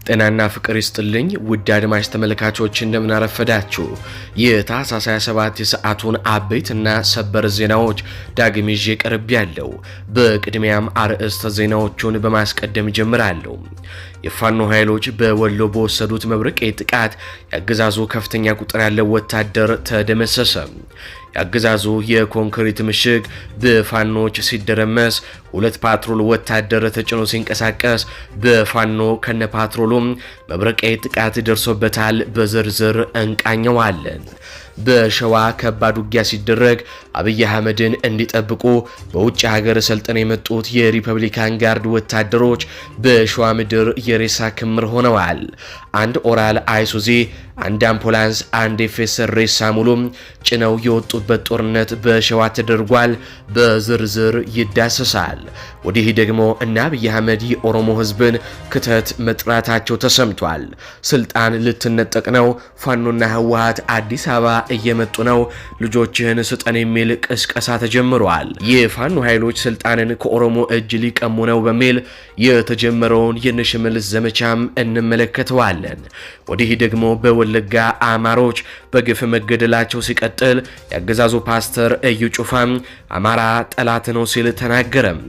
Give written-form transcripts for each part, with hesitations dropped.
ጤናና ፍቅር ይስጥልኝ ውድ አድማጭ ተመልካቾች እንደምን አረፈዳችሁ። የታህሳስ 27 የሰዓቱን አበይትና ሰበር ዜናዎች ዳግም ይዤ ቀርቤያለሁ። በቅድሚያም አርዕስተ ዜናዎቹን በማስቀደም ጀምራለሁ። የፋኖ ኃይሎች በወሎ በወሰዱት መብረቃዊ ጥቃት ያገዛዙ ከፍተኛ ቁጥር ያለው ወታደር ተደመሰሰ። ያገዛዙ የኮንክሪት ምሽግ በፋኖች ሲደረመስ ሁለት ፓትሮል ወታደር ተጭኖ ሲንቀሳቀስ በፋኖ ከነ ፓትሮሉም መብረቃዊ ጥቃት ደርሶበታል። በዝርዝር እንቃኘዋለን። በሸዋ ከባድ ውጊያ ሲደረግ አብይ አህመድን እንዲጠብቁ በውጭ ሀገር ሰልጥነው የመጡት የሪፐብሊካን ጋርድ ወታደሮች በሸዋ ምድር የሬሳ ክምር ሆነዋል። አንድ ኦራል አይሱዚ፣ አንድ አምቡላንስ፣ አንድ ኤፌሰር ሬሳ ሙሉም ጭነው የወጡበት ጦርነት በሸዋ ተደርጓል። በዝርዝር ይዳሰሳል። ወዲህ ደግሞ እነ አብይ አህመድ የኦሮሞ ህዝብን ክተት መጥራታቸው ተሰምቷል። ስልጣን ልትነጠቅ ነው፣ ፋኖና ህወሓት አዲስ አበባ እየመጡ ነው፣ ልጆችህን ስጠን የሚል ቅስቀሳ ተጀምሯል። የፋኖ ኃይሎች ስልጣንን ከኦሮሞ እጅ ሊቀሙ ነው በሚል የተጀመረውን የሽመልስ ዘመቻም እንመለከተዋለን። ወዲህ ደግሞ በወለጋ አማሮች በግፍ መገደላቸው ሲቀጥል ያገዛዙ ፓስተር እዩ ጩፋም አማራ ጠላት ነው ሲል ተናገረም።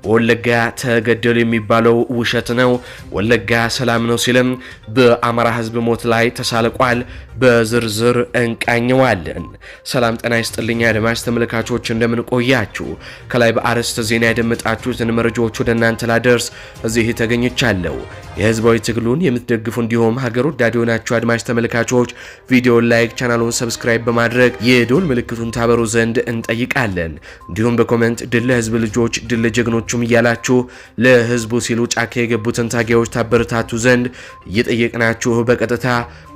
ወለጋ ተገደሉ የሚባለው ውሸት ነው፣ ወለጋ ሰላም ነው ሲልም በአማራ ህዝብ ሞት ላይ ተሳልቋል። በዝርዝር እንቃኘዋለን። ሰላም ጤና ይስጥልኝ አድማጭ ተመልካቾች እንደምን ቆያችሁ? ከላይ በአርዕስተ ዜና ያደመጣችሁትን መረጃዎች ወደ እናንተ ላደርስ እዚህ ተገኝቻለሁ። የህዝባዊ ትግሉን የምትደግፉ እንዲሁም ሀገር ወዳድ የሆናችሁ አድማጭ ተመልካቾች ቪዲዮን ላይክ፣ ቻናሉን ሰብስክራይብ በማድረግ የዶል ምልክቱን ታበሩ ዘንድ እንጠይቃለን። እንዲሁም በኮሜንት ድል ለህዝብ ልጆች ድል ለጀግኖቹም እያላችሁ ለህዝቡ ሲሉ ጫካ የገቡትን ታጋዮች ታበረታቱ ዘንድ እየጠየቅናችሁ በቀጥታ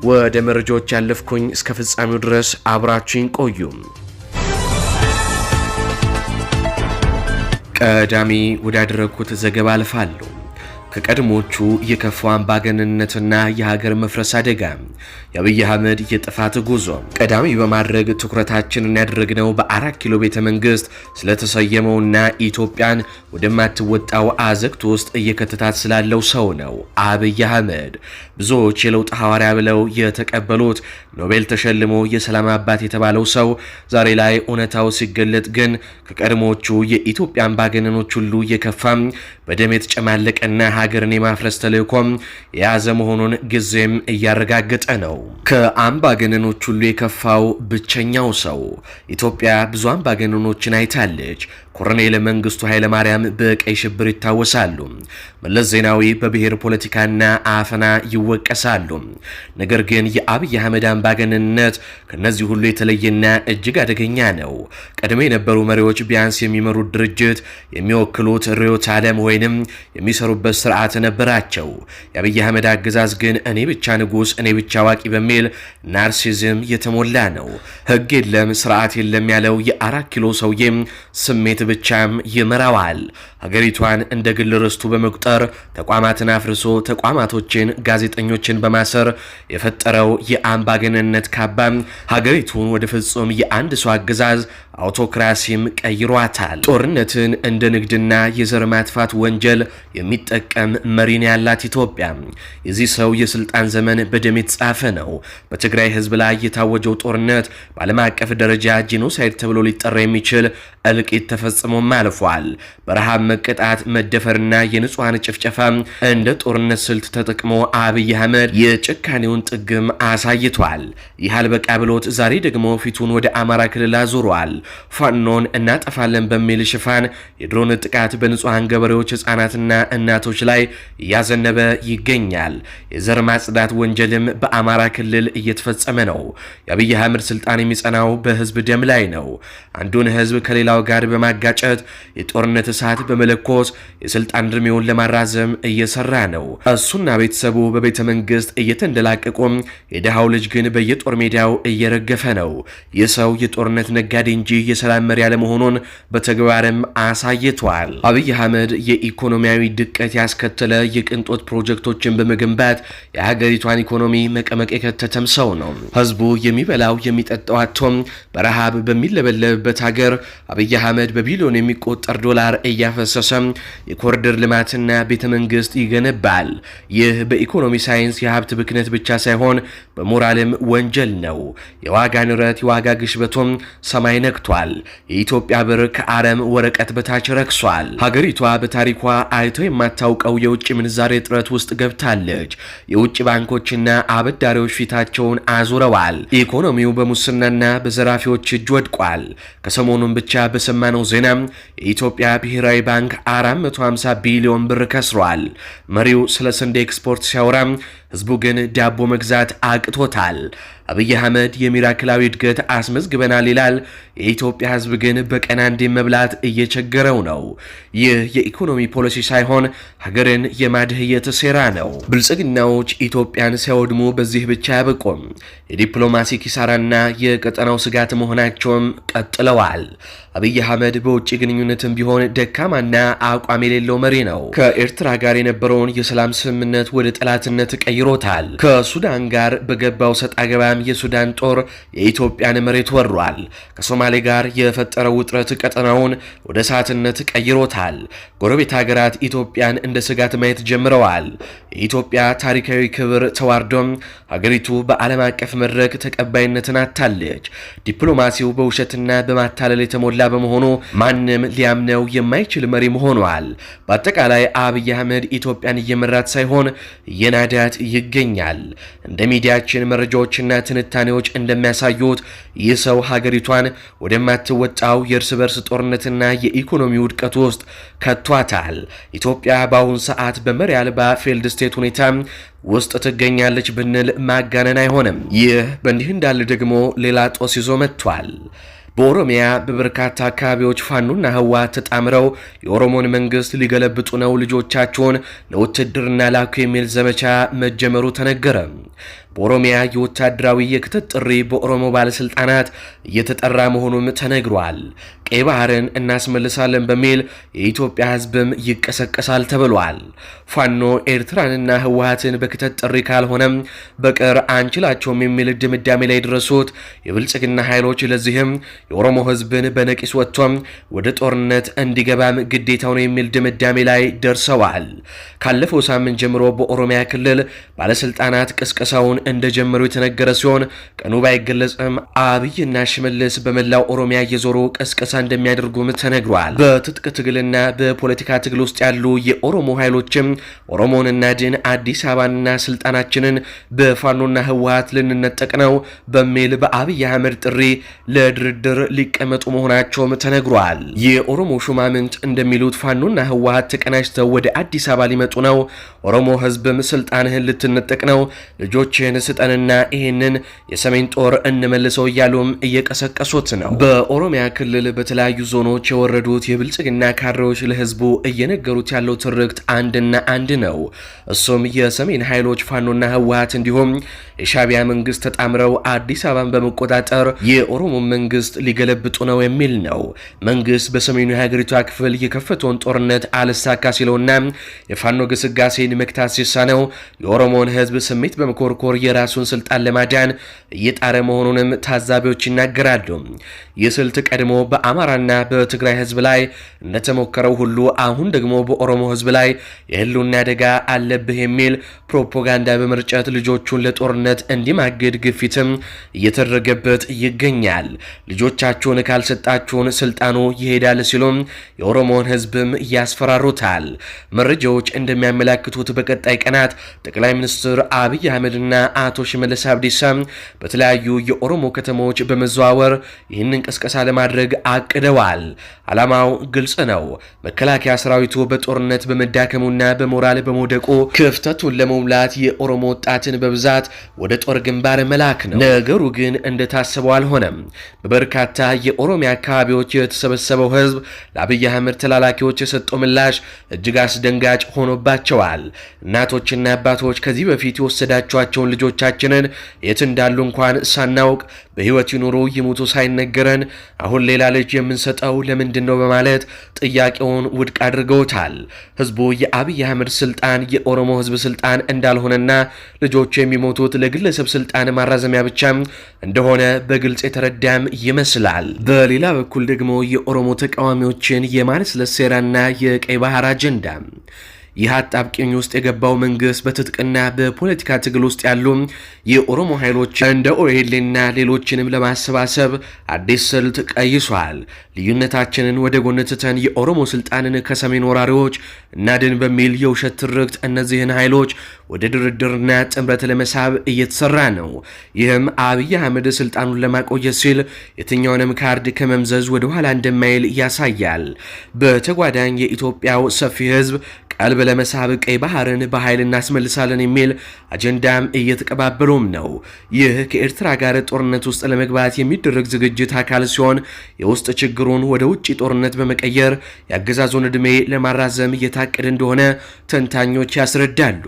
ወደ መረጃዎች ያለፍኩኝ። እስከ ፍጻሜው ድረስ አብራችሁን ቆዩ። ቀዳሚ ወዳደረኩት ዘገባ አልፋለሁ። ከቀድሞቹ የከፋው አምባገነንነትና የሀገር መፍረስ አደጋ የአብይ አህመድ የጥፋት ጉዞ ቀዳሚ በማድረግ ትኩረታችንን ያደረግነው በ4 ኪሎ ቤተ መንግስት ስለተሰየመውና ኢትዮጵያን ወደማትወጣው አዘቅት ውስጥ እየከተታት ስላለው ሰው ነው። አብይ አህመድ ብዙዎች የለውጥ ሐዋርያ ብለው የተቀበሉት ኖቤል ተሸልሞ የሰላም አባት የተባለው ሰው ዛሬ ላይ እውነታው ሲገለጥ ግን ከቀድሞቹ የኢትዮጵያ አምባገነኖች ሁሉ የከፋም በደም የተጨማለቀና ሀገርን የማፍረስ ተልእኮም የያዘ መሆኑን ጊዜም እያረጋገጠ ነው። ከአምባገነኖች ሁሉ የከፋው ብቸኛው ሰው ኢትዮጵያ ብዙ አምባገነኖችን አይታለች። ኮሎኔል መንግስቱ ኃይለማርያም በቀይ ሽብር ይታወሳሉ። መለስ ዜናዊ በብሔር ፖለቲካና አፈና ይወቀሳሉ። ነገር ግን የአብይ አህመድ አምባገነንነት ከነዚህ ሁሉ የተለየና እጅግ አደገኛ ነው። ቀድሞ የነበሩ መሪዎች ቢያንስ የሚመሩት ድርጅት የሚወክሉት ርዕዮተ ዓለም ወይንም የሚሰሩበት ስርዓት ነበራቸው። የአብይ አህመድ አገዛዝ ግን እኔ ብቻ ንጉስ፣ እኔ ብቻ አዋቂ በሚል ናርሲዝም የተሞላ ነው። ህግ የለም ስርዓት የለም ያለው የ4 ኪሎ ሰውዬም ስሜት ብቻም ይመራዋል። ሀገሪቷን እንደ ግል ርስቱ በመቁጠር ተቋማትን አፍርሶ ተቋማቶችን፣ ጋዜጠኞችን በማሰር የፈጠረው የአምባገነንነት ካባ ሀገሪቱን ወደ ፍጹም የአንድ ሰው አገዛዝ አውቶክራሲም ቀይሯታል። ጦርነትን እንደ ንግድና የዘር ማጥፋት ወንጀል የሚጠቀም መሪን ያላት ኢትዮጵያ የዚህ ሰው የስልጣን ዘመን በደም የተጻፈ ነው። በትግራይ ህዝብ ላይ የታወጀው ጦርነት በዓለም አቀፍ ደረጃ ጄኖሳይድ ተብሎ ሊጠራ የሚችል እልቂት ተፈጽሞም አልፏል። በረሃብ መቀጣት፣ መደፈርና የንጹሃን ጭፍጨፋ እንደ ጦርነት ስልት ተጠቅሞ አብይ አህመድ የጭካኔውን ጥግም አሳይቷል። ይህ አልበቃ ብሎት ዛሬ ደግሞ ፊቱን ወደ አማራ ክልል አዙሯል። ፋኖን እናጠፋለን በሚል ሽፋን የድሮን ጥቃት በንጹሃን ገበሬዎች፣ ህጻናትና እናቶች ላይ እያዘነበ ይገኛል። የዘር ማጽዳት ወንጀልም በአማራ ክልል እየተፈጸመ ነው። የአብይ አህመድ ስልጣን የሚጸናው በህዝብ ደም ላይ ነው። አንዱን ህዝብ ከሌላው ጋር በማጋጨት የጦርነት እሳት በመለኮስ የስልጣን እድሜውን ለማራዘም እየሰራ ነው። እሱና ቤተሰቡ በቤተ መንግስት እየተንደላቀቁ፣ የደሃው ልጅ ግን በየጦር ሜዳው እየረገፈ ነው። ይህ ሰው የጦርነት ነጋዴ እንጂ የሰላም መሪ ያለመሆኑን በተግባርም አሳይቷል። አብይ አህመድ የኢኮኖሚያዊ ድቀት ያስከተለ የቅንጦት ፕሮጀክቶችን በመገንባት የሀገሪቷን ኢኮኖሚ መቀመቅ የከተተም ሰው ነው። ህዝቡ የሚበላው የሚጠጣው አጥቶም በረሃብ በሚለበለብበት ሀገር አብይ አህመድ በቢሊዮን የሚቆጠር ዶላር እያፈሰ እያፈሰሰ የኮሪደር ልማትና ቤተ መንግስት ይገነባል። ይህ በኢኮኖሚ ሳይንስ የሀብት ብክነት ብቻ ሳይሆን በሞራልም ወንጀል ነው። የዋጋ ንረት፣ የዋጋ ግሽበቱም ሰማይ ነክቷል። የኢትዮጵያ ብር ከአረም ወረቀት በታች ረክሷል። ሀገሪቷ በታሪኳ አይቶ የማታውቀው የውጭ ምንዛሬ እጥረት ውስጥ ገብታለች። የውጭ ባንኮችና አበዳሪዎች ፊታቸውን አዙረዋል። ኢኮኖሚው በሙስናና በዘራፊዎች እጅ ወድቋል። ከሰሞኑን ብቻ በሰማነው ዜና የኢትዮጵያ ብሔራዊ ባንክ 450 ቢሊዮን ብር ከስሯል። መሪው ስለ ስንዴ ኤክስፖርት ሲያወራ ህዝቡ ግን ዳቦ መግዛት አቅቶታል። አብይ አህመድ የሚራክላዊ እድገት አስመዝግበናል ይላል። የኢትዮጵያ ህዝብ ግን በቀን አንዴ መብላት እየቸገረው ነው። ይህ የኢኮኖሚ ፖሊሲ ሳይሆን ሀገርን የማድህየት ሴራ ነው። ብልጽግናዎች ኢትዮጵያን ሲያወድሙ በዚህ ብቻ ያበቁም። የዲፕሎማሲ ኪሳራና የቀጠናው ስጋት መሆናቸውም ቀጥለዋል። አብይ አህመድ በውጭ ግንኙነትም ቢሆን ደካማና አቋም የሌለው መሪ ነው። ከኤርትራ ጋር የነበረውን የሰላም ስምምነት ወደ ጠላትነት ቀይሮታል። ከሱዳን ጋር በገባው ሰጣ ገባም የሱዳን ጦር የኢትዮጵያን መሬት ወሯል። ከሶማሌ ጋር የፈጠረው ውጥረት ቀጠናውን ወደ እሳትነት ቀይሮታል። ጎረቤት ሀገራት ኢትዮጵያን እንደ ስጋት ማየት ጀምረዋል። የኢትዮጵያ ታሪካዊ ክብር ተዋርዶም ሀገሪቱ በዓለም አቀፍ መድረክ ተቀባይነትን አታለች። ዲፕሎማሲው በውሸትና በማታለል የተሞላ በመሆኑ ማንም ሊያምነው የማይችል መሪም ሆኗል። በአጠቃላይ አብይ አህመድ ኢትዮጵያን እየመራት ሳይሆን እየናዳት ይገኛል። እንደ ሚዲያችን መረጃዎችና ትንታኔዎች እንደሚያሳዩት ይህ ሰው ሀገሪቷን ወደማትወጣው የእርስ በርስ ጦርነትና የኢኮኖሚ ውድቀት ውስጥ ከቷታል። ኢትዮጵያ በአሁኑ ሰዓት በመሪ አልባ ፌልድ ስቴት ሁኔታ ውስጥ ትገኛለች ብንል ማጋነን አይሆንም። ይህ በእንዲህ እንዳለ ደግሞ ሌላ ጦስ ይዞ መጥቷል። በኦሮሚያ በበርካታ አካባቢዎች ፋኖና ህወሓት ተጣምረው የኦሮሞን መንግስት ሊገለብጡ ነው፣ ልጆቻቸውን ለውትድርና ላኩ የሚል ዘመቻ መጀመሩ ተነገረ። በኦሮሚያ የወታደራዊ የክተት ጥሪ በኦሮሞ ባለስልጣናት እየተጠራ መሆኑም ተነግሯል። ቀይ ባህርን እናስመልሳለን በሚል የኢትዮጵያ ህዝብም ይቀሰቀሳል ተብሏል። ፋኖ ኤርትራንና ህወሓትን በክተት ጥሪ ካልሆነም በቀር አንችላቸውም የሚል ድምዳሜ ላይ ደረሱት የብልጽግና ኃይሎች። ለዚህም የኦሮሞ ህዝብን በነቂስ ወጥቶም ወደ ጦርነት እንዲገባም ግዴታው ነው የሚል ድምዳሜ ላይ ደርሰዋል። ካለፈው ሳምንት ጀምሮ በኦሮሚያ ክልል ባለስልጣናት ቅስቀሳውን እንደጀመሩ የተነገረ ሲሆን ቀኑ ባይገለጽም አብይና ሽመልስ በመላው ኦሮሚያ እየዞሩ ቅስቀሳ እንደሚያደርጉም ተነግሯል። በትጥቅ ትግልና በፖለቲካ ትግል ውስጥ ያሉ የኦሮሞ ኃይሎችም ኦሮሞን እናድን፣ አዲስ አበባንና ስልጣናችንን በፋኖና ህወሓት ልንነጠቅ ነው በሚል በአብይ አህመድ ጥሪ ለድርድር ሊቀመጡ መሆናቸውም ተነግሯል። የኦሮሞ ሹማምንት እንደሚሉት ፋኖና ህወሓት ተቀናጅተው ወደ አዲስ አበባ ሊመጡ ነው። ኦሮሞ ህዝብም ስልጣንህን ልትነጠቅ ነው፣ ልጆችህን ስጠንና ይህንን የሰሜን ጦር እንመልሰው እያሉም እየቀሰቀሱት ነው። በኦሮሚያ ክልል በተለያዩ ዞኖች የወረዱት የብልጽግና ካድሬዎች ለህዝቡ እየነገሩት ያለው ትርክት አንድና አንድ ነው። እሱም የሰሜን ኃይሎች ፋኖና ህወሓት እንዲሁም የሻቢያ መንግስት ተጣምረው አዲስ አበባን በመቆጣጠር የኦሮሞ መንግስት ሊገለብጡ ነው የሚል ነው። መንግስት በሰሜኑ የሀገሪቷ ክፍል የከፈተውን ጦርነት አልሳካ ሲለውና የፋኖ ግስጋሴን መክታት ሲሳነው የኦሮሞን ህዝብ ስሜት በመኮርኮር የራሱን ስልጣን ለማዳን እየጣረ መሆኑንም ታዛቢዎች ይናገራሉ። ይህ ስልት ቀድሞ በአማራና በትግራይ ህዝብ ላይ እንደተሞከረው ሁሉ አሁን ደግሞ በኦሮሞ ህዝብ ላይ የህልውና አደጋ አለብህ የሚል ፕሮፓጋንዳ በመርጨት ልጆቹን ለጦርነት እንዲማግድ ግፊትም እየተደረገበት ይገኛል። ልጆቻችሁን ካልሰጣችሁን ስልጣኑ ይሄዳል ሲሉም የኦሮሞን ህዝብም ያስፈራሩታል። መረጃዎች እንደሚያመላክቱት በቀጣይ ቀናት ጠቅላይ ሚኒስትር አብይ አህመድና አቶ ሽመልስ አብዲሳ በተለያዩ የኦሮሞ ከተሞች በመዘዋወር ይህንን ቅስቀሳ ለማድረግ አቅደዋል። ዓላማው ግልጽ ነው። መከላከያ ሰራዊቱ በጦርነት በመዳከሙና በሞራል በመውደቁ ክፍተቱን ለመሙላት የኦሮሞ ወጣትን በብዛት ወደ ጦር ግንባር መላክ ነው። ነገሩ ግን እንደታሰበው አልሆነም። በበርካታ የኦሮሚያ አካባቢዎች የተሰበሰበው ህዝብ ለአብይ አህመድ ተላላኪዎች የሰጠው ምላሽ እጅግ አስደንጋጭ ሆኖባቸዋል። እናቶችና አባቶች ከዚህ በፊት የወሰዳቸዋቸውን ልጆቻችንን የት እንዳሉ እንኳን ሳናውቅ በህይወት ይኑሩ ይሙቱ ሳይነገረን አሁን ሌላ ልጅ የምንሰጠው ለምንድን ነው በማለት ጥያቄውን ውድቅ አድርገውታል። ህዝቡ የአብይ አህመድ ስልጣን የኦሮሞ ህዝብ ስልጣን እንዳልሆነና ልጆቹ የሚሞቱት ለግለሰብ ስልጣን ማራዘሚያ ብቻ እንደሆነ በግልጽ የተረዳም ይመስላል። በሌላ በኩል ደግሞ የኦሮሞ ተቃዋሚዎችን የማለስለስ ሴራና የቀይ ባህር አጀንዳ ይህ አጣብቂኝ ውስጥ የገባው መንግስት በትጥቅና በፖለቲካ ትግል ውስጥ ያሉ የኦሮሞ ኃይሎች እንደ ኦኤልና ሌሎችንም ለማሰባሰብ አዲስ ስልት ቀይሷል። ልዩነታችንን ወደ ጎን ትተን የኦሮሞ ስልጣንን ከሰሜን ወራሪዎች እናድን በሚል የውሸት ትርክት እነዚህን ኃይሎች ወደ ድርድርና ጥምረት ለመሳብ እየተሰራ ነው። ይህም አብይ አህመድ ስልጣኑን ለማቆየት ሲል የትኛውንም ካርድ ከመምዘዝ ወደ ኋላ እንደማይል ያሳያል። በተጓዳኝ የኢትዮጵያው ሰፊ ህዝብ ቀልብ ለመሳብ ቀይ ባህርን በኃይል እናስመልሳለን የሚል አጀንዳም እየተቀባበሉም ነው። ይህ ከኤርትራ ጋር ጦርነት ውስጥ ለመግባት የሚደረግ ዝግጅት አካል ሲሆን የውስጥ ችግሩን ወደ ውጭ ጦርነት በመቀየር የአገዛዙን ዕድሜ ለማራዘም እየታቀደ እንደሆነ ተንታኞች ያስረዳሉ።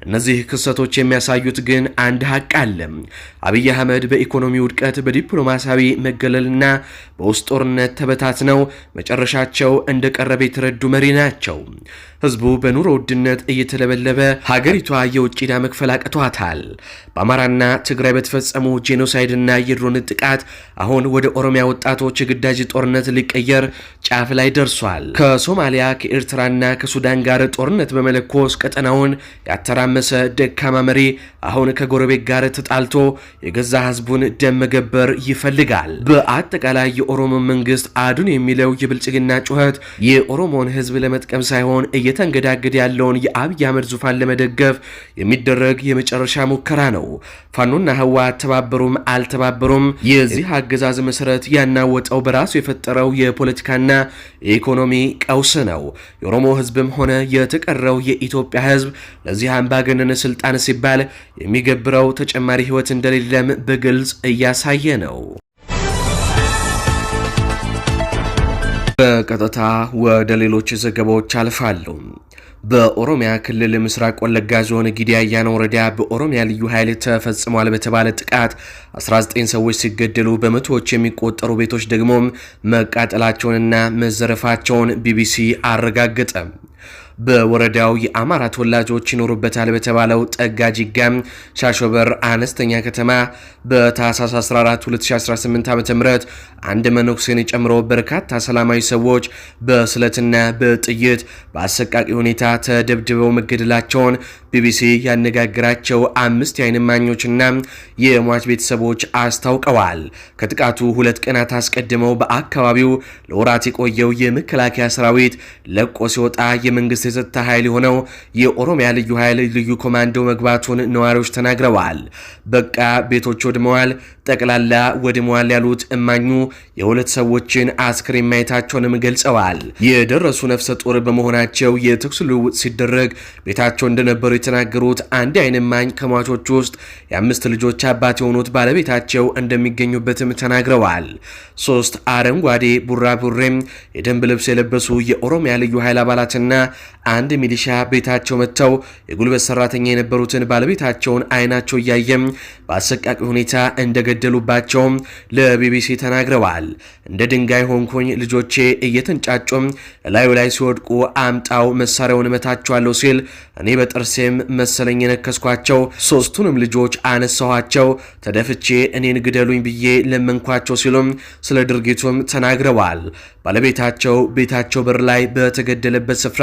እነዚህ ክስተቶች የሚያሳዩት ግን አንድ ሀቅ አለ። አብይ አህመድ በኢኮኖሚ ውድቀት፣ በዲፕሎማሲያዊ መገለልና በውስጥ ጦርነት ተበታትነው መጨረሻቸው እንደቀረበ የተረዱ መሪ ናቸው። ህዝቡ በኑሮ ውድነት እየተለበለበ ሀገሪቷ የውጭ ዕዳ መክፈል አቅቷታል። በአማራና ትግራይ በተፈጸሙ ጄኖሳይድና የድሮን ጥቃት አሁን ወደ ኦሮሚያ ወጣቶች የግዳጅ ጦርነት ሊቀየር ጫፍ ላይ ደርሷል። ከሶማሊያ ከኤርትራና ከሱዳን ጋር ጦርነት በመለኮስ ቀጠናውን ያተራመሰ ደካማ መሪ አሁን ከጎረቤት ጋር ተጣልቶ የገዛ ህዝቡን ደም መገበር ይፈልጋል። በአጠቃላይ የኦሮሞ መንግስት አዱን የሚለው የብልጽግና ጩኸት የኦሮሞን ህዝብ ለመጥቀም ሳይሆን እየተንገዳገደ ያለውን የአብይ አህመድ ዙፋን ለመደገፍ የሚደረግ የመጨረሻ ሙከራ ነው። ፋኖና ህወሓት ተባበሩም አልተባበሩም የዚህ አገዛዝ መሰረት ያናወጠው በራሱ የፈጠረው የፖለቲካና የኢኮኖሚ ቀውስ ነው። የኦሮሞ ህዝብም ሆነ የተቀረው የኢትዮጵያ ህዝብ ለዚህ አምባገነን ስልጣን ሲባል የሚገብረው ተጨማሪ ህይወት እንደሌለም በግልጽ እያሳየ ነው። በቀጥታ ወደ ሌሎች ዘገባዎች አልፋሉ። በኦሮሚያ ክልል ምስራቅ ወለጋ ዞን ጊዲ አያና ወረዳ በኦሮሚያ ልዩ ኃይል ተፈጽሟል በተባለ ጥቃት 19 ሰዎች ሲገደሉ በመቶዎች የሚቆጠሩ ቤቶች ደግሞ መቃጠላቸውንና መዘረፋቸውን ቢቢሲ አረጋገጠ። በወረዳው የአማራ ተወላጆች ይኖሩበታል በተባለው ጠጋ ጂጋም ሻሾበር አነስተኛ ከተማ በታህሳስ 14 2018 ዓ.ም አንድ መነኩሴን ጨምሮ በርካታ ሰላማዊ ሰዎች በስለትና በጥይት በአሰቃቂ ሁኔታ ተደብድበው መገደላቸውን ቢቢሲ ያነጋግራቸው 5 የዓይን እማኞችና የሟች ቤተሰቦች አስታውቀዋል። ከጥቃቱ 2 ቀናት አስቀድመው በአካባቢው ለወራት የቆየው የመከላከያ ሰራዊት ለቆ ሲወጣ የመንግስት የጸጥታ ኃይል የሆነው የኦሮሚያ ልዩ ኃይል ልዩ ኮማንዶ መግባቱን ነዋሪዎች ተናግረዋል። በቃ ቤቶች ወድመዋል፣ ጠቅላላ ወድመዋል ያሉት እማኙ የሁለት ሰዎችን አስክሬን ማየታቸውንም ገልጸዋል። የደረሱ ነፍሰ ጡር በመሆናቸው የተኩስ ልውውጥ ሲደረግ ቤታቸው እንደነበሩ የተናገሩት አንድ የዓይን እማኝ ከሟቾች ውስጥ የ5 ልጆች አባት የሆኑት ባለቤታቸው እንደሚገኙበትም ተናግረዋል። 3 አረንጓዴ ቡራቡሬም የደንብ ልብስ የለበሱ የኦሮሚያ ልዩ ኃይል አባላትና አንድ ሚሊሻ ቤታቸው መጥተው የጉልበት ሰራተኛ የነበሩትን ባለቤታቸውን አይናቸው እያየም በአሰቃቂ ሁኔታ እንደገደሉባቸው ለቢቢሲ ተናግረዋል። እንደ ድንጋይ ሆንኩኝ፣ ልጆቼ እየተንጫጩም ላዩ ላይ ሲወድቁ አምጣው መሳሪያውን መታቸዋለሁ ሲል እኔ በጥርሴም መሰለኝ የነከስኳቸው 3ቱንም ልጆች አነሳኋቸው፣ ተደፍቼ እኔን ግደሉኝ ብዬ ለመንኳቸው ሲሉም ስለ ድርጊቱም ተናግረዋል። ባለቤታቸው ቤታቸው በር ላይ በተገደለበት ስፍራ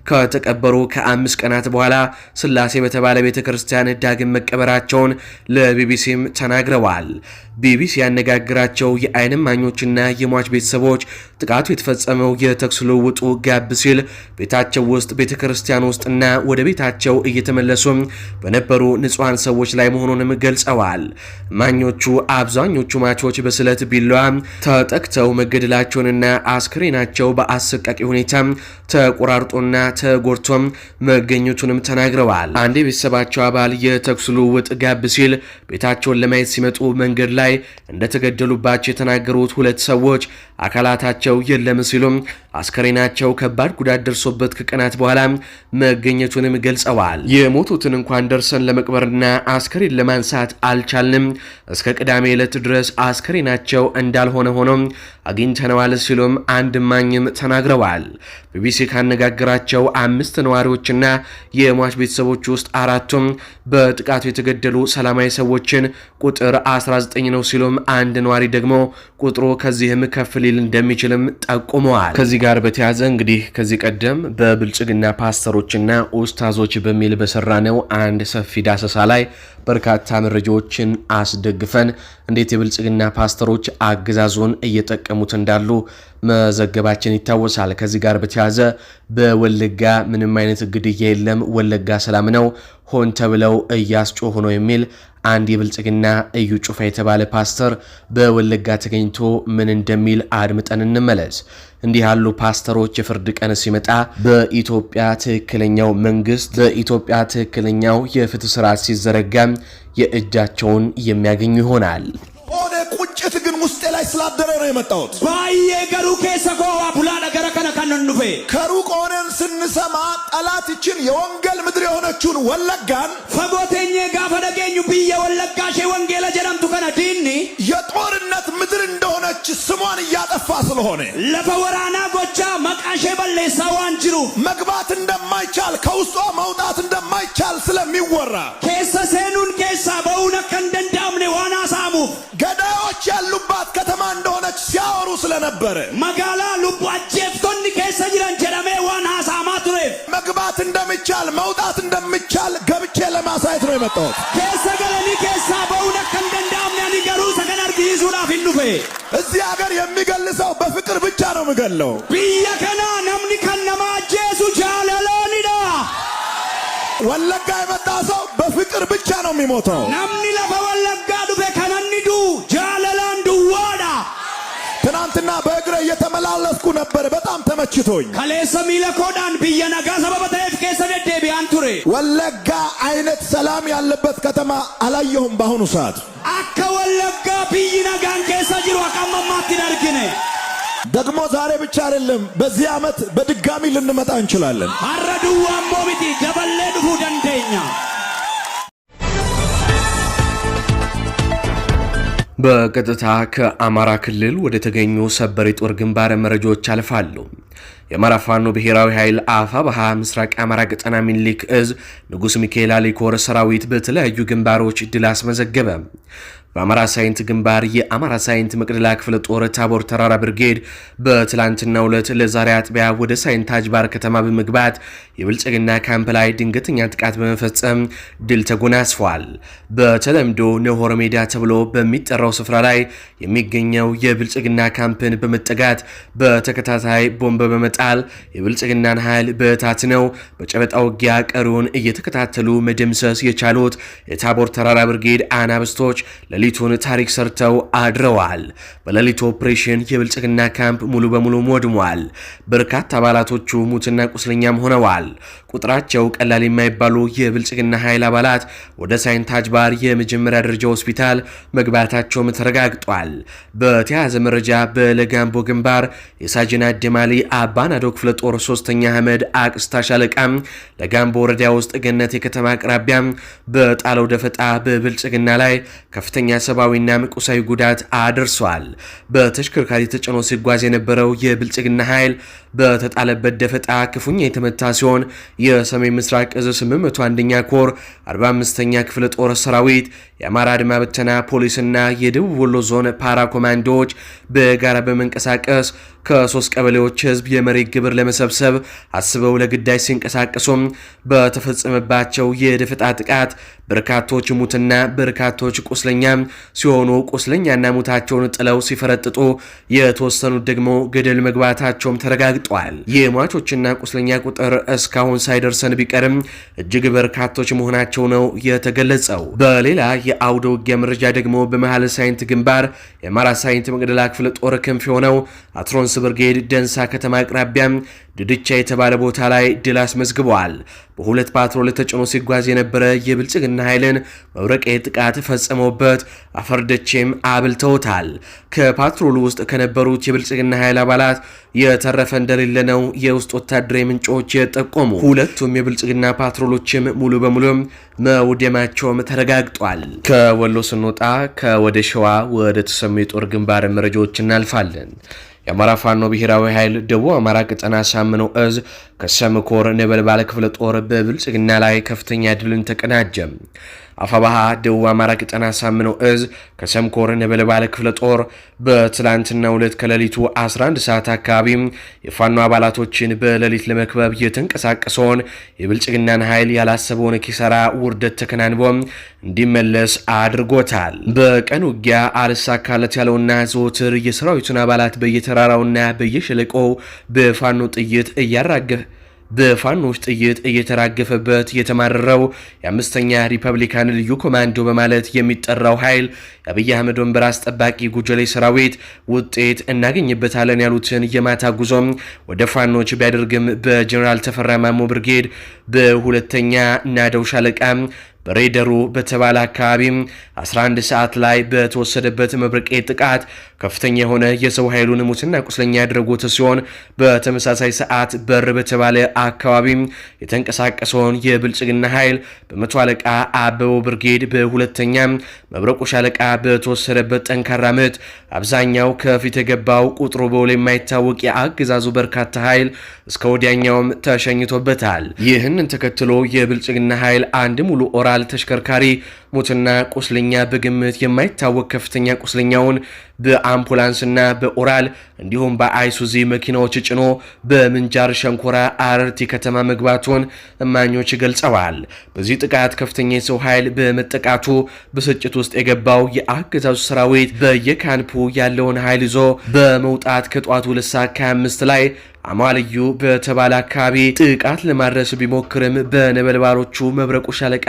ከተቀበሩ ከ5 ቀናት በኋላ ስላሴ በተባለ ቤተ ክርስቲያን ዳግም መቀበራቸውን ለቢቢሲም ተናግረዋል። ቢቢሲ ያነጋግራቸው የዓይን እማኞችና የሟች ቤተሰቦች ጥቃቱ የተፈጸመው የተኩስ ልውውጡ ጋብ ሲል ቤታቸው ውስጥ ቤተ ክርስቲያን ውስጥና ወደ ቤታቸው እየተመለሱ በነበሩ ንጹሐን ሰዎች ላይ መሆኑንም ገልጸዋል። እማኞቹ አብዛኞቹ ማቾች በስለት ቢላዋ ተጠቅተው መገደላቸውንና አስክሬናቸው በአሰቃቂ ሁኔታ ተቆራርጦና ተጎድቶም መገኘቱንም ተናግረዋል። አንድ የቤተሰባቸው አባል የተኩስ ልውውጥ ጋብ ሲል ቤታቸውን ለማየት ሲመጡ መንገድ ላይ እንደተገደሉባቸው የተናገሩት 2 ሰዎች አካላታቸው የለም ሲሉም አስከሬናቸው ከባድ ጉዳት ደርሶበት ከቀናት በኋላ መገኘቱንም ገልጸዋል። የሞቱትን እንኳን ደርሰን ለመቅበርና አስከሬን ለማንሳት አልቻልንም። እስከ ቅዳሜ ዕለት ድረስ አስከሬናቸው እንዳልሆነ ሆኖ አግኝተነዋል ሲሉም አንድ እማኝም ተናግረዋል። ቢቢሲ ካነጋገራቸው 5 ነዋሪዎችና የሟች ቤተሰቦች ውስጥ 4ቱም በጥቃቱ የተገደሉ ሰላማዊ ሰዎችን ቁጥር 19 ነው ሲሉም አንድ ነዋሪ ደግሞ ቁጥሩ ከዚህም ከፍ ሊል እንደሚችልም ጠቁመዋል። ከዚህ ጋር በተያያዘ እንግዲህ ከዚህ ቀደም በብልጽግና ፓስተሮችና ኡስታዞች በሚል በሰራነው አንድ ሰፊ ዳሰሳ ላይ በርካታ መረጃዎችን አስደግፈን እንዴት የብልጽግና ፓስተሮች አገዛዙን እየጠቀሙት እንዳሉ መዘገባችን ይታወሳል። ከዚህ ጋር በተያያዘ በወለጋ ምንም አይነት ግድያ የለም፣ ወለጋ ሰላም ነው፣ ሆን ተብለው እያስጮሁ ነው የሚል አንድ የብልጽግና እዩ ጩፋ የተባለ ፓስተር በወለጋ ተገኝቶ ምን እንደሚል አድምጠን እንመለስ። እንዲህ ያሉ ፓስተሮች የፍርድ ቀን ሲመጣ በኢትዮጵያ ትክክለኛው መንግስት፣ በኢትዮጵያ ትክክለኛው የፍትህ ስርዓት ሲዘረጋ የእጃቸውን የሚያገኙ ይሆናል። ኦኔ ቁጭት ግን ውስጤ ላይ ስላደረ ነው የመጣሁት። ባየ ገሩ ከሰኮ አቡላ ነገር ከነከነንዱፌ ከሩቅ ሆነን ስንሰማ ጠላትችን የወንጌል ምድር የሆነችውን ወለጋን ፈጎቴኝ ጋፈደገኙ ብየ ወለጋሽ ወንጌል ጀረምቱ ከነ ዲኒ የጦርነት ምድር እንደሆነች ስሟን እያጠፋ ስለሆነ ለፈወራና ጎቻ መቃሼ በለሳዋን ጅሩ መግባት እንደማይቻል ከውስጧ መውጣት እንደማይቻል ስለሚወራ ከሰሰኑን ከሳ በእውነ ከንደንዳምኔ ዋና ሳሙ ገዳዮች ያሉባት ከተማ እንደሆነች ሲያወሩ ስለነበረ መጋላ ሉቡ አጀፍቶን ከሰ ጅራን ጀራሜ ዋና ሳማቱ ነው መግባት እንደሚቻል መውጣት እንደሚቻል ገብቼ ለማሳየት ነው የመጣሁት። ከሰገለኒ ከሳ በእውነ ከንደንዳምኔ ንገሩ ሰገናር ቢዙላ ፊንዱፌ እዚህ ሀገር የሚገልሰው በፍቅር ብቻ ነው የምገለው። ቢያከና ነምኒ ከነማ ጄሱ ጃለሎኒዳ ወለጋ የመጣ ሰው በፍቅር ብቻ ነው የሚሞተው። ነምኒ ለፈ ወለጋ ዱፌ ከነኒዱ ጃለላንዱ ዋዳ ትናንትና በእግሬ እየተመላለስኩ ነበር። በጣም ተመችቶኝ ከሌሰ ሚለኮዳን ቢየነጋ ሰበበተፍ ከሰደደ ቢያንቱሬ ወለጋ አይነት ሰላም ያለበት ከተማ አላየሁም። በአሁኑ ሰዓት አከ ወለጋ ቢይነጋን ከሰ ጅሩ አቀመማት ይደርግነ ደግሞ ዛሬ ብቻ አይደለም፣ በዚህ ዓመት በድጋሚ ልንመጣ እንችላለን። አረዱዋ ሞቢቲ ደበለ ዱፉ ደንደኛ በቀጥታ ከአማራ ክልል ወደ ተገኙ ሰበር የጦር ግንባር መረጃዎች አልፋሉ። የአማራ ፋኖ ብሔራዊ ኃይል አፋብኃ ምስራቅ አማራ ቀጠና ሚኒሊክ እዝ ንጉስ ሚካኤል አሊኮር ሰራዊት በተለያዩ ግንባሮች ድል አስመዘገበ። በአማራ ሳይንት ግንባር የአማራ ሳይንት መቅደላ ክፍለ ጦር ታቦር ተራራ ብርጌድ በትላንትናው ዕለት ለዛሬ አጥቢያ ወደ ሳይንት አጅባር ከተማ በመግባት የብልጽግና ካምፕ ላይ ድንገተኛ ጥቃት በመፈጸም ድል ተጎናጽፏል። በተለምዶ ነሆር ሜዳ ተብሎ በሚጠራው ስፍራ ላይ የሚገኘው የብልጽግና ካምፕን በመጠጋት በተከታታይ ቦምብ በመጣል የብልጽግናን ኃይል በታትነው በጨበጣ ውጊያ ቀሪውን እየተከታተሉ መደምሰስ የቻሉት የታቦር ተራራ ብርጌድ አናብስቶች ሌሊቱን ታሪክ ሰርተው አድረዋል። በሌሊቱ ኦፕሬሽን የብልጽግና ካምፕ ሙሉ በሙሉ ወድሟል። በርካታ አባላቶቹ ሙትና ቁስለኛም ሆነዋል። ቁጥራቸው ቀላል የማይባሉ የብልጽግና ኃይል አባላት ወደ ሳይንት አጅባር የመጀመሪያ ደረጃ ሆስፒታል መግባታቸውም ተረጋግጧል። በተያያዘ መረጃ በለጋምቦ ግንባር የሳጅን አደማሊ አባናዶ ክፍለ ጦር 3ኛ አህመድ አቅስታ ሻለቃም ለጋምቦ ወረዳ ውስጥ ገነት የከተማ አቅራቢያ በጣለው ደፈጣ በብልጽግና ላይ ከፍተኛ ሰብአዊና ቁሳዊ ጉዳት አድርሷል። በተሽከርካሪ ተጭኖ ሲጓዝ የነበረው የብልጽግና ኃይል በተጣለበት ደፈጣ ክፉኛ የተመታ ሲሆን የሰሜን ምስራቅ እዝ 801ኛ ኮር 45ኛ ክፍለ ጦር ሰራዊት የአማራ አድማ በተና ፖሊስና የደቡብ ወሎ ዞን ፓራ ኮማንዶዎች በጋራ በመንቀሳቀስ ከ3 ቀበሌዎች ህዝብ የመሬት ግብር ለመሰብሰብ አስበው ለግዳጅ ሲንቀሳቀሱም በተፈጸመባቸው የደፈጣ ጥቃት በርካቶች ሙትና በርካቶች ቁስለኛ ሲሆኑ ቁስለኛና ሙታቸውን ጥለው ሲፈረጥጡ የተወሰኑት ደግሞ ገደል መግባታቸውም ተረጋግጧል። የሟቾችና ቁስለኛ ቁጥር እስካሁን ሳይደርሰን ቢቀርም እጅግ በርካቶች መሆናቸው ነው የተገለጸው። በሌላ የአውደ ውጊያ መረጃ ደግሞ በመሃል ሳይንት ግንባር የአማራ ሳይንት መቅደላ ክፍለ ጦር ክንፍ የሆነው አትሮንስ ሬስፖንስ ብርጌድ ደንሳ ከተማ አቅራቢያ ድድቻ የተባለ ቦታ ላይ ድል አስመዝግበዋል። በሁለት ፓትሮል ተጭኖ ሲጓዝ የነበረ የብልጽግና ኃይልን መብረቃዊ ጥቃት ፈጽመውበት አፈርደቼም አብልተውታል። ከፓትሮሉ ውስጥ ከነበሩት የብልጽግና ኃይል አባላት የተረፈ እንደሌለ ነው የውስጥ ወታደራዊ ምንጮች የጠቆሙ። ሁለቱም የብልጽግና ፓትሮሎችም ሙሉ በሙሉ መውደማቸውም ተረጋግጧል። ከወሎ ስንወጣ ከወደ ሸዋ ወደ ተሰሙ የጦር ግንባር መረጃዎች እናልፋለን። የአማራ ፋኖ ብሔራዊ ኃይል ደቡብ አማራ ቀጠና ሳምነው እዝ ከሰምኮር ነበልባለ ክፍለ ጦር በብልጽግና ላይ ከፍተኛ ድልን ተቀናጀ። አፋባሃ ደቡብ አማራ ቀጠና ሳምነው እዝ ከሰምኮር ነበልባለ ክፍለ ጦር በትላንትናው ዕለት ከሌሊቱ 11 ሰዓት አካባቢ የፋኖ አባላቶችን በሌሊት ለመክበብ የተንቀሳቀሰውን የብልጽግናን ኃይል ያላሰበውን ኪሳራ ውርደት ተከናንቦ እንዲመለስ አድርጎታል። በቀን ውጊያ አልሳካለት ያለውና ዘወትር የሰራዊቱን አባላት በየተራራውና በየሸለቆው በፋኖች ጥይት እየተራገፈበት የተማረረው የ5ኛ ሪፐብሊካን ልዩ ኮማንዶ በማለት የሚጠራው ኃይል የአብይ አህመድ ወንበር አስጠባቂ ጉጀሌ ሰራዊት ውጤት እናገኝበታለን ያሉትን የማታ ጉዞም ወደ ፋኖች ቢያደርግም በጀኔራል ተፈራ ማሞ ብርጌድ በሁለተኛ ናደው ሻለቃ በሬደሩ በተባለ አካባቢ 11 ሰዓት ላይ በተወሰደበት መብረቄ ጥቃት ከፍተኛ የሆነ የሰው ኃይሉን ሙትና ቁስለኛ ያደረጉት ሲሆን በተመሳሳይ ሰዓት በር በተባለ አካባቢ የተንቀሳቀሰውን የብልጽግና ኃይል በመቶ አለቃ አበበው ብርጌድ በሁለተኛ መብረቁ ሻለቃ በተወሰደበት ጠንካራ ምት አብዛኛው ከፊት የገባው ቁጥሩ በውል የማይታወቅ የአገዛዙ በርካታ ኃይል እስከ ወዲያኛውም ተሸኝቶበታል። ይህንን ተከትሎ የብልጽግና ኃይል አንድ ሙሉ ኦራል ተሽከርካሪ ሞትና ቁስለኛ በግምት የማይታወቅ ከፍተኛ ቁስለኛውን በአምቡላንስና በኦራል እንዲሁም በአይሱዚ መኪናዎች ጭኖ በምንጃር ሸንኮራ አረርቲ ከተማ መግባቱን እማኞች ገልጸዋል። በዚህ ጥቃት ከፍተኛ የሰው ኃይል በመጠቃቱ ብስጭት ውስጥ የገባው የአገዛዙ ሰራዊት በየካምፑ ያለውን ኃይል ይዞ በመውጣት ከጧቱ 2:25 ላይ አማልዩ በተባለ አካባቢ ጥቃት ለማድረስ ቢሞክርም በነበልባሎቹ መብረቁ ሻለቃ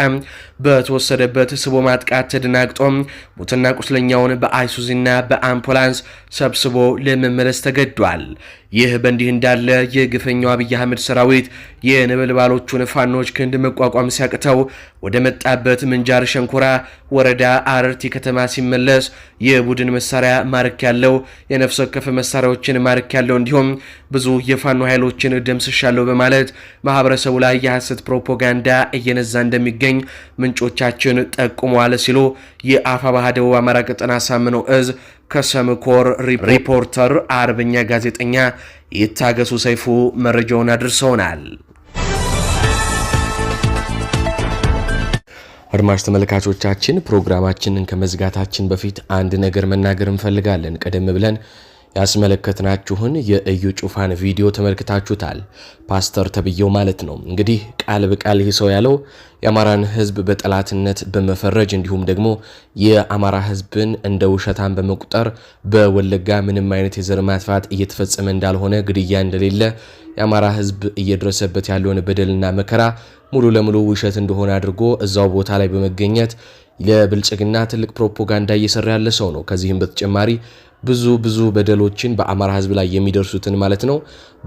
በተወሰደበት ስቦ ማጥቃት ተደናግጦም ሙትና ቁስለኛውን በአይሱዚና በአምቡላንስ ሰብስቦ ለመመለስ ተገዷል። ይህ በእንዲህ እንዳለ የግፈኛው አብይ አህመድ ሰራዊት የነበልባሎቹን ፋኖች ክንድ መቋቋም ሲያቅተው ወደ መጣበት ምንጃር ሸንኮራ ወረዳ አረርቲ ከተማ ሲመለስ የቡድን መሳሪያ ማርክ ያለው የነፍስ ወከፍ መሳሪያዎችን ማርክ ያለው እንዲሁም ብዙ የፋኖ ኃይሎችን ደምስሻለሁ በማለት ማህበረሰቡ ላይ የሐሰት ፕሮፓጋንዳ እየነዛ እንደሚገኝ ምንጮቻችን ጠቁመዋል ሲሉ የአፋባሃ ደቡብ አማራ ቀጠና ሳምነው እዝ ከሰምኮር ሪፖርተር አርበኛ ጋዜጠኛ ይታገሱ ሰይፉ መረጃውን አድርሰውናል። አድማጭ ተመልካቾቻችን ፕሮግራማችንን ከመዝጋታችን በፊት አንድ ነገር መናገር እንፈልጋለን። ቀደም ብለን ያስመለከትናችሁን የእዩ ጩፋን ቪዲዮ ተመልክታችሁታል። ፓስተር ተብየው ማለት ነው። እንግዲህ ቃል በቃል ይህ ሰው ያለው የአማራን ሕዝብ በጠላትነት በመፈረጅ እንዲሁም ደግሞ የአማራ ሕዝብን እንደ ውሸታን በመቁጠር በወለጋ ምንም አይነት የዘር ማጥፋት እየተፈጸመ እንዳልሆነ፣ ግድያ እንደሌለ፣ የአማራ ሕዝብ እየደረሰበት ያለውን በደልና መከራ ሙሉ ለሙሉ ውሸት እንደሆነ አድርጎ እዛው ቦታ ላይ በመገኘት ለብልጽግና ትልቅ ፕሮፓጋንዳ እየሰራ ያለ ሰው ነው። ከዚህም በተጨማሪ ብዙ በደሎችን በአማራ ህዝብ ላይ የሚደርሱትን ማለት ነው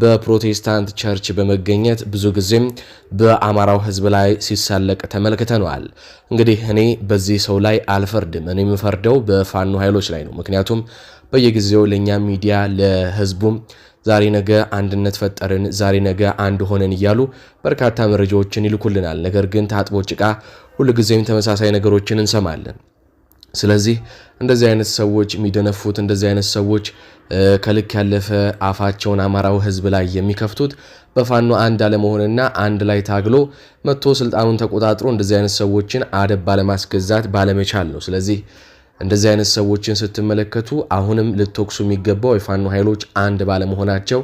በፕሮቴስታንት ቸርች በመገኘት ብዙ ጊዜም በአማራው ህዝብ ላይ ሲሳለቅ ተመልክተናል። እንግዲህ እኔ በዚህ ሰው ላይ አልፈርድም። እኔ የምፈርደው በፋኖ ኃይሎች ላይ ነው። ምክንያቱም በየጊዜው ለኛ ሚዲያ ለህዝቡም ዛሬ ነገ አንድነት ፈጠርን፣ ዛሬ ነገ አንድ ሆነን እያሉ በርካታ መረጃዎችን ይልኩልናል። ነገር ግን ታጥቦ ጭቃ ሁልጊዜም ተመሳሳይ ነገሮችን እንሰማለን። ስለዚህ እንደዚህ አይነት ሰዎች የሚደነፉት፣ እንደዚህ አይነት ሰዎች ከልክ ያለፈ አፋቸውን አማራው ህዝብ ላይ የሚከፍቱት በፋኖ አንድ አለመሆንና አንድ ላይ ታግሎ መጥቶ ስልጣኑን ተቆጣጥሮ እንደዚህ አይነት ሰዎችን አደብ ባለማስገዛት ባለመቻል ነው። ስለዚህ እንደዚህ አይነት ሰዎችን ስትመለከቱ አሁንም ልትወቅሱ የሚገባው የፋኖ ኃይሎች አንድ ባለመሆናቸው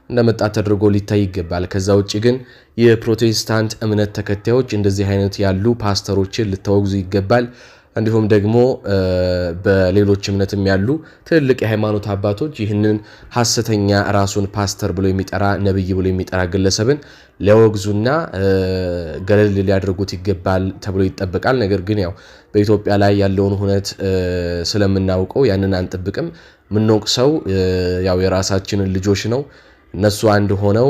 እንደመጣ ተደርጎ ሊታይ ይገባል። ከዛ ውጪ ግን የፕሮቴስታንት እምነት ተከታዮች እንደዚህ አይነት ያሉ ፓስተሮችን ልታወግዙ ይገባል። እንዲሁም ደግሞ በሌሎች እምነትም ያሉ ትልቅ የሃይማኖት አባቶች ይህንን ሐሰተኛ ራሱን ፓስተር ብሎ የሚጠራ ነብይ ብሎ የሚጠራ ግለሰብን ሊያወግዙና ገለል ሊያደርጉት ይገባል ተብሎ ይጠበቃል። ነገር ግን ያው በኢትዮጵያ ላይ ያለውን ሁኔታ ስለምናውቀው ያንን አንጠብቅም። ምንወቅሰው ያው የራሳችንን ልጆች ነው። እነሱ አንድ ሆነው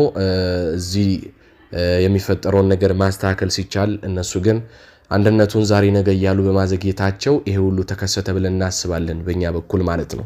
እዚህ የሚፈጠረውን ነገር ማስተካከል ሲቻል እነሱ ግን አንድነቱን ዛሬ ነገ እያሉ በማዘግየታቸው ይሄ ሁሉ ተከሰተ ብለን እናስባለን በእኛ በኩል ማለት ነው።